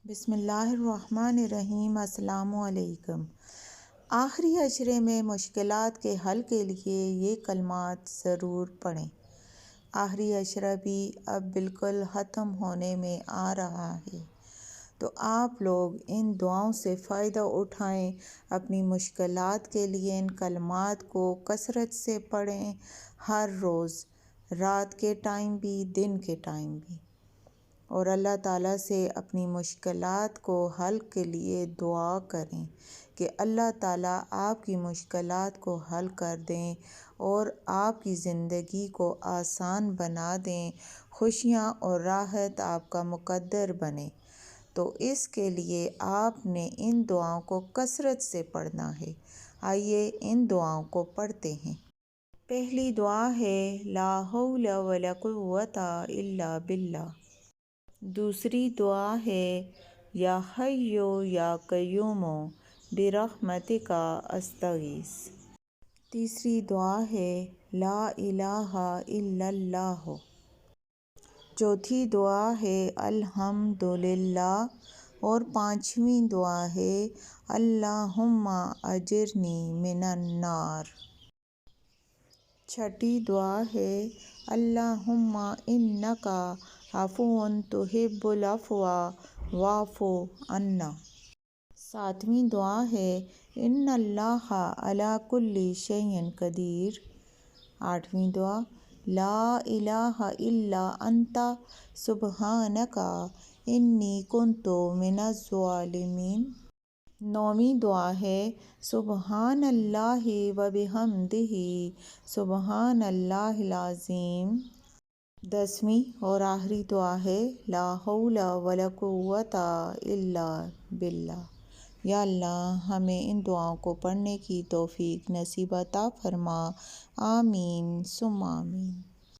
بسم اللہ الرحمن الرحیم۔ السلام علیکم۔ آخری عشرے میں مشکلات کے حل کے لیے یہ کلمات ضرور پڑھیں۔ آخری عشرہ بھی اب بالکل ختم ہونے میں آ رہا ہے، تو آپ لوگ ان دعاؤں سے فائدہ اٹھائیں۔ اپنی مشکلات کے لیے ان کلمات کو کثرت سے پڑھیں، ہر روز، رات کے ٹائم بھی، دن کے ٹائم بھی، اور اللہ تعالیٰ سے اپنی مشکلات کو حل کے لیے دعا کریں کہ اللہ تعالیٰ آپ کی مشکلات کو حل کر دیں اور آپ کی زندگی کو آسان بنا دیں، خوشیاں اور راحت آپ کا مقدر بنے۔ تو اس کے لیے آپ نے ان دعاؤں کو کثرت سے پڑھنا ہے۔ آئیے ان دعاؤں کو پڑھتے ہیں۔ پہلی دعا ہے لا حول ولا قوت الا باللہ۔ دوسری دعا ہے یا حی یا قیوم برحمتک استغیث۔ تیسری دعا ہے لا الہ الا اللہ۔ چوتھی دعا ہے الحمدللہ، اور پانچویں دعا ہے اللہم اجرنی من النار۔ چھٹی دعا ہے اللہم انک عفو تحب العفو فاعف عنا۔ ساتویں دعا ہے ان اللہ علی کل شیء قدیر۔ آٹھویں دعا لا الہ الا انت سبحانک انی کنت من الظالمین۔ نویں دعا ہے سبحان اللہ و بحمدہ سبحان اللہ العظیم۔ 10ویں اور آخری دعا ہے لا حول ولا قوت الا باللہ۔ یا اللہ ہمیں ان دعاؤں کو پڑھنے کی توفیق نصیب عطا فرما۔ آمین ثم آمین۔